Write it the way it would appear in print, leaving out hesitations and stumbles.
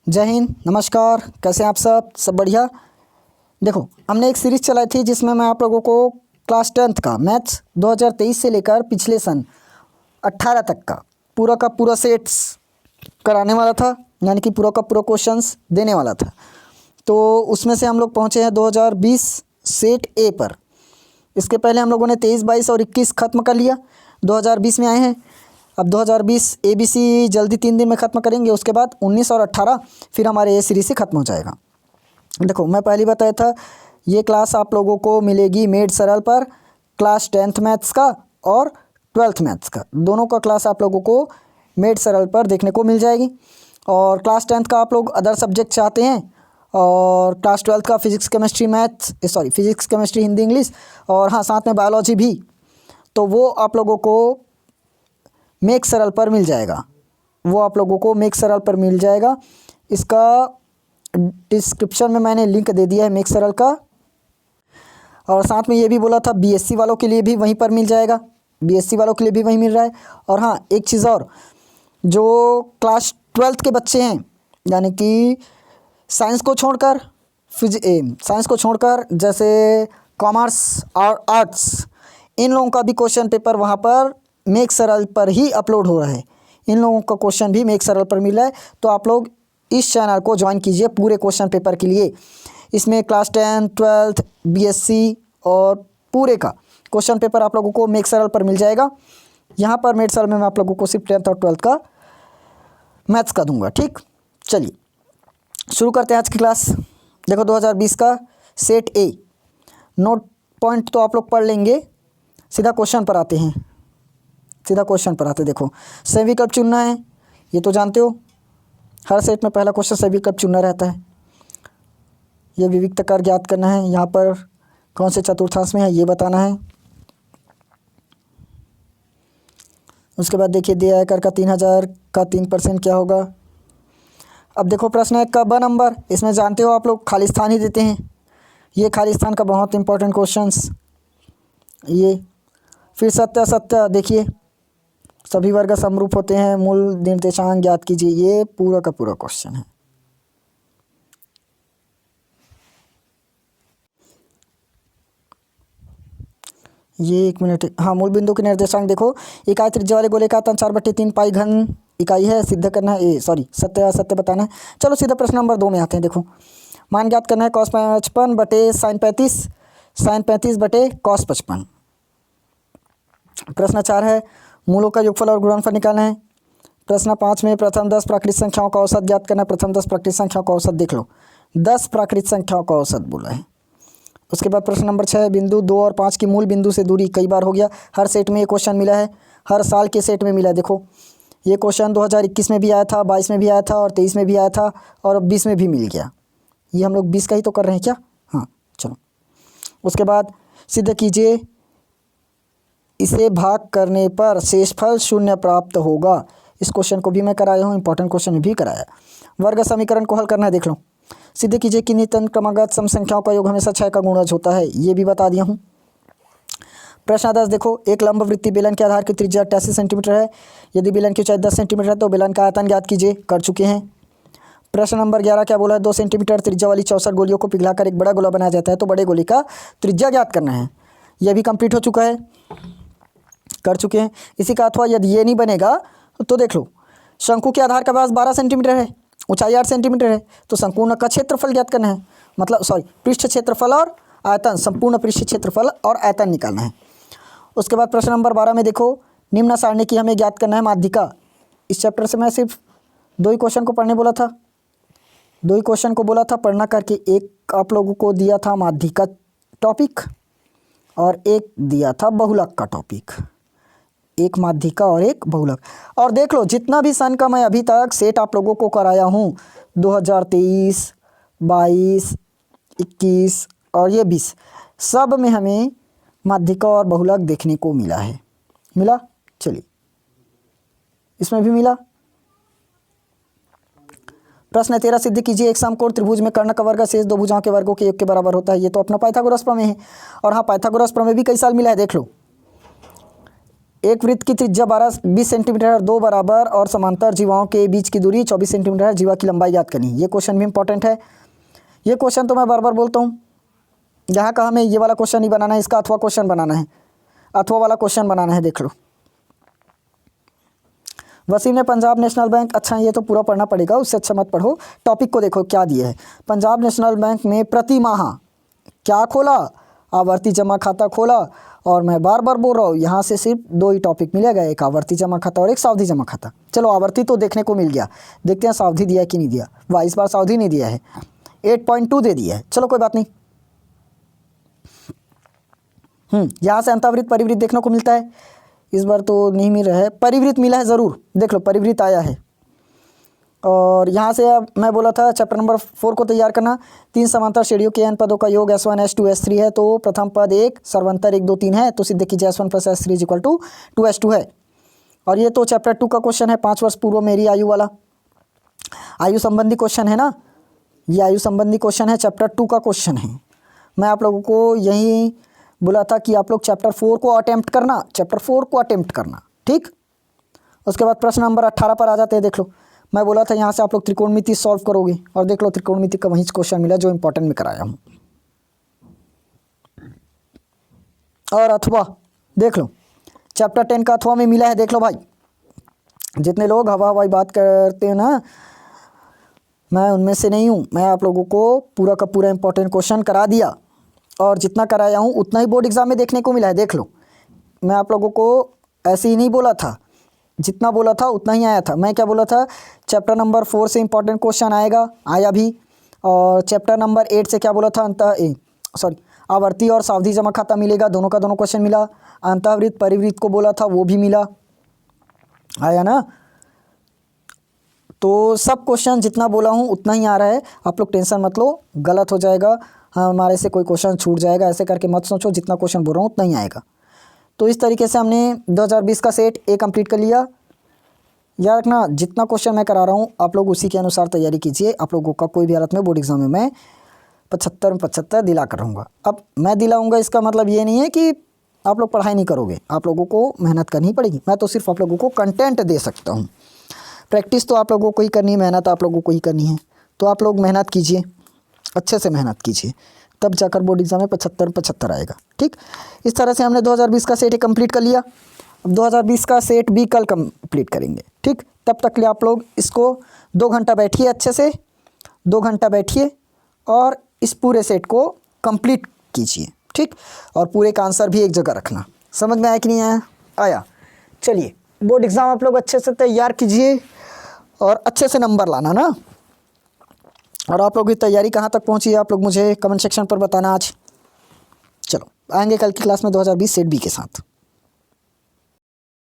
जय हिंद, नमस्कार। कैसे हैं आप सब बढ़िया। देखो, हमने एक सीरीज़ चलाई थी जिसमें मैं आप लोगों को क्लास 10th का मैथ्स 2023 से लेकर पिछले सन 18 तक का पूरा सेट्स कराने वाला था, यानी कि पूरा का पूरा क्वेश्चंस देने वाला था। तो उसमें से हम लोग पहुँचे हैं 2020 सेट ए पर। इसके पहले हम लोगों ने 23, 22 और 21 ख़त्म कर लिया, 2020 में आए हैं। अब 2020 ABC जल्दी 3 दिन में ख़त्म करेंगे। उसके बाद 19 और 18 फिर हमारे ये सीरीज़ से ख़त्म हो जाएगा। देखो, मैं पहले बताया था ये क्लास आप लोगों को मिलेगी मेड सरल पर, क्लास 10th मैथ्स का और 12th मैथ्स का, दोनों का क्लास आप लोगों को मेड सरल पर देखने को मिल जाएगी। और क्लास 10th का आप लोग अदर सब्जेक्ट चाहते हैं, और क्लास 12th का फिज़िक्स केमिस्ट्री हिंदी इंग्लिश, और हाँ, साथ में बायोलॉजी भी, तो वो आप लोगों को मेक सरल पर मिल जाएगा। इसका डिस्क्रिप्शन में मैंने लिंक दे दिया है मेक सरल का। और साथ में ये भी बोला था BSc वालों के लिए भी वहीं पर मिल जाएगा, BSc वालों के लिए भी वहीं मिल रहा है। और हाँ, एक चीज़ और, जो क्लास 12th के बच्चे हैं, यानी कि साइंस को छोड़कर जैसे कॉमर्स और आर्ट्स, इन लोगों का भी क्वेश्चन पेपर वहाँ पर मेक सरल पर ही अपलोड हो रहा है। इन लोगों का क्वेश्चन भी मेक सरल पर मिल रहा है। तो आप लोग इस चैनल को ज्वाइन कीजिए पूरे क्वेश्चन पेपर के लिए। इसमें क्लास 10, 12th, BSc और पूरे का क्वेश्चन पेपर आप लोगों को मेक सरल पर मिल जाएगा। यहाँ पर मेक सरल में मैं आप लोगों को सिर्फ 10th और 12th का मैथ्स का दूंगा। ठीक, चलिए शुरू करते हैं आज की क्लास। देखो, 2020 का सेट ए, नोट पॉइंट तो आप लोग पढ़ लेंगे, सीधा क्वेश्चन पर आते हैं। देखो, सही विकल्प चुनना है, ये तो जानते हो, हर सेट में पहला क्वेश्चन सही विकल्प चुनना रहता है। ये विविक्त कर ज्ञात करना है, यहाँ पर कौन से चतुर्थांश में है ये बताना है। उसके बाद देखिए, दिया आयकर का 3000 का 3% क्या होगा। अब देखो, प्रश्न है का ब नंबर, इसमें जानते हो आप लोग खाली स्थान ही देते हैं। ये खाली स्थान का बहुत इंपॉर्टेंट क्वेश्चंस। ये फिर सत्य असत्य, देखिए सभी वर्ग समरूप होते हैं, मूल निर्देशांक ज्ञात कीजिए। ये पूरा का पूरा क्वेश्चन है। ये 1 मिनट, हाँ, मूल बिंदु के निर्देशांक देखो, इकाई त्रिज्या वाले गोले का आयतन 4/3 पाई घन इकाई है, सिद्ध करना है। सत्य असत्य बताना है। चलो सीधा प्रश्न नंबर 2 में आते हैं। देखो, मान ज्ञात करना है cos 55 बटे sin 35, sin 35 बटे cos 55। प्रश्न 4 है मूलों का योगफल और गुणनफल निकालना है। प्रश्न 5 में प्रथम 10 प्राकृत संख्याओं का औसत ज्ञात करना है। प्रथम 10 प्राकृत संख्याओं का औसत देख लो, 10 प्राकृत संख्याओं का औसत बोला है। उसके बाद प्रश्न नंबर 6 है बिंदु 2 और 5 की मूल बिंदु से दूरी। कई बार हो गया, हर सेट में ये क्वेश्चन मिला है, हर साल के सेट में मिला है। देखो, ये क्वेश्चन 2021 में भी आया था, 22 में भी आया था और 23 में भी आया था, और अब 20 में भी मिल गया। ये हम लोग 20 का ही तो कर रहे हैं क्या? हाँ, चलो। उसके बाद सिद्ध कीजिए इसे भाग करने पर शेषफल 0 प्राप्त होगा। इस क्वेश्चन को भी मैं कराया हूँ, इंपॉर्टेंट क्वेश्चन भी कराया। वर्ग समीकरण को हल करना है। देख लो, सिद्ध कीजिए कि नित्यन क्रमागत सम संख्याओं का योग हमेशा 6 का गुणज होता है। ये भी बता दिया हूँ। प्रश्न 10 देखो, एक लंबवृत्तीय बेलन के आधार की त्रिज्या 88 सेंटीमीटर है। यदि बेलन की ऊंचाई 10 सेंटीमीटर है तो बेलन का आयतन ज्ञात कीजिए। कर चुके हैं। प्रश्न नंबर 11 क्या बोला है, 2 सेंटीमीटर त्रिज्या वाली 64 गोलियों को पिघलाकर एक बड़ा गोला बनाया जाता है, तो बड़े गोले का त्रिज्या ज्ञात करना है। यह भी कंप्लीट हो चुका है, कर चुके हैं। इसी का अथवा यदि ये नहीं बनेगा तो देख लो, शंकु के आधार का व्यास 12 सेंटीमीटर है, ऊंचाई 8 सेंटीमीटर है, तो संपूर्ण का क्षेत्रफल ज्ञात करना है। पृष्ठ क्षेत्रफल और आयतन, संपूर्ण पृष्ठ क्षेत्रफल और आयतन निकालना है। उसके बाद प्रश्न नंबर 12 में देखो, निम्न सारणी की हमें ज्ञात करना है माध्यिका। इस चैप्टर से मैं सिर्फ 2 ही क्वेश्चन को पढ़ने बोला था, 2 ही क्वेश्चन को बोला था पढ़ना करके। एक आप लोगों को दिया था माध्यिका टॉपिक और एक दिया था बहुलक का टॉपिक, एक माध्यिका और एक बहुलक। और देख लो, जितना भी सन का मैं अभी तक सेट आप लोगों को कराया हूँ, 2023, 22, 21 और ये 20, सब में हमें माध्यिका और बहुलक देखने को मिला है। मिला, चलिए इसमें भी मिला। प्रश्न 13 सिद्ध कीजिए एक समकोण त्रिभुज में कर्ण का वर्ग शेष 2 भुजाओं के वर्गों के योग के बराबर होता है। ये तो अपना पाइथागोरस प्रमेय है। और हाँ, पाइथागोरस प्रमेय भी कई साल मिला है, देख लो। एक वृत्त की त्रिज्या 20 सेंटीमीटर, दो बराबर और समांतर जीवाओं के बीच की दूरी 24 सेंटीमीटर है, जीवा की लंबाई याद करनी। ये क्वेश्चन भी इंपॉर्टेंट है। ये क्वेश्चन तो मैं बार बार बोलता हूँ, यहाँ का हमें ये वाला क्वेश्चन नहीं बनाना है, इसका अथवा क्वेश्चन बनाना है, अथवा वाला क्वेश्चन बनाना है। देख लो, वसीम ने पंजाब नेशनल बैंक, अच्छा ये तो पूरा पढ़ना पड़ेगा, उससे अच्छा मत पढ़ो, टॉपिक को देखो क्या दिया है। पंजाब नेशनल बैंक में प्रति माह क्या खोला, आवर्ती जमा खाता खोला। और मैं बार बार बोल रहा हूँ, यहाँ से सिर्फ दो ही टॉपिक मिलेगा, एक आवर्ती जमा खाता और एक सावधि जमा खाता। चलो आवर्ती तो देखने को मिल गया, देखते हैं सावधि दिया है कि नहीं दिया। वाह, इस बार सावधि नहीं दिया है, 8.2 दे दिया है। चलो कोई बात नहीं। यहाँ से अंतःवृत्त परिवृत्त देखने को मिलता है, इस बार तो नहीं मिल रहा है, परिवृत्त मिला है ज़रूर, देख लो परिवृत्त आया है। और यहाँ से अब मैं बोला था चैप्टर नंबर 4 को तैयार करना। 3 समांतर श्रेणियों के n पदों का योग S1 S2 S3 है, तो प्रथम पद 1 सर्वंतर 1 2 3 है, तो सिद्ध कीजिए S1 + S3 = 2S2 है। और ये तो चैप्टर 2 का क्वेश्चन है, 5 वर्ष पूर्व मेरी आयु वाला, आयु संबंधी क्वेश्चन है ना, ये आयु संबंधी क्वेश्चन है, चैप्टर 2 का क्वेश्चन है। मैं आप लोगों को यही बोला था कि आप लोग चैप्टर 4 को अटेम्प्ट करना, चैप्टर 4 को अटेम्प्ट करना, ठीक। उसके बाद प्रश्न नंबर 18 पर आ जाते हैं। देख लो, मैं बोला था यहाँ से आप लोग त्रिकोणमिति सॉल्व करोगे, और देख लो त्रिकोणमिति का वहीं क्वेश्चन मिला जो इंपॉर्टेंट में कराया हूँ। और अथवा देख लो, चैप्टर 10 का अथवा में मिला है। देख लो भाई, जितने लोग हवाई बात करते हैं ना, मैं उनमें से नहीं हूँ। मैं आप लोगों को पूरा का पूरा इंपॉर्टेंट क्वेश्चन करा दिया, और जितना कराया हूँ उतना ही बोर्ड एग्जाम में देखने को मिला है। देख लो, मैं आप लोगों को ऐसे ही नहीं बोला था, जितना बोला था उतना ही आया था। मैं क्या बोला था, चैप्टर नंबर 4 से इंपॉर्टेंट क्वेश्चन आएगा, आया भी। और चैप्टर नंबर 8 से क्या बोला था, आवर्ती और सावधि जमा खाता मिलेगा, दोनों का दोनों क्वेश्चन मिला। अंतःवृत्त परिवृत्त को बोला था, वो भी मिला, आया ना। तो सब क्वेश्चन जितना बोला हूँ उतना ही आ रहा है, आप लोग टेंशन मत लो, गलत हो जाएगा, हाँ हमारे से कोई क्वेश्चन छूट जाएगा, ऐसे करके मत सोचो, जितना क्वेश्चन बोल रहा हूँ उतना ही आएगा। तो इस तरीके से हमने 2020 का सेट ए कंप्लीट कर लिया। याद रखना, जितना क्वेश्चन मैं करा रहा हूँ आप लोग उसी के अनुसार तैयारी कीजिए। आप लोगों का कोई भी हालत में बोर्ड एग्जाम में मैं 75 में 75 दिला कर रहूँगा। अब मैं दिलाऊँगा इसका मतलब ये नहीं है कि आप लोग पढ़ाई नहीं करोगे, आप लोगों को मेहनत करनी पड़ेगी। मैं तो सिर्फ आप लोगों को कंटेंट दे सकता हूँ, प्रैक्टिस तो आप लोगों को ही करनी है, मेहनत आप लोगों को ही करनी है। तो आप लोग मेहनत कीजिए, अच्छे से मेहनत कीजिए, तब जाकर बोर्ड एग्जाम में 75 में 75 आएगा, ठीक। इस तरह से हमने 2020 का सेट कंप्लीट कर लिया। अब 2020 का सेट भी कल कंप्लीट करेंगे, ठीक। तब तक के लिए आप लोग इसको 2 घंटा बैठिए, अच्छे से 2 घंटा बैठिए और इस पूरे सेट को कंप्लीट कीजिए, ठीक। और पूरे का आंसर भी एक जगह रखना। समझ में आया कि नहीं आया? आया। चलिए, बोर्ड एग्ज़ाम आप लोग अच्छे से तैयार कीजिए और अच्छे से नंबर लाना ना। और आप लोग की तैयारी कहाँ तक पहुँची है आप लोग मुझे कमेंट सेक्शन पर बताना आज। चलो, आएंगे कल की क्लास में 2020 सेट बी के साथ।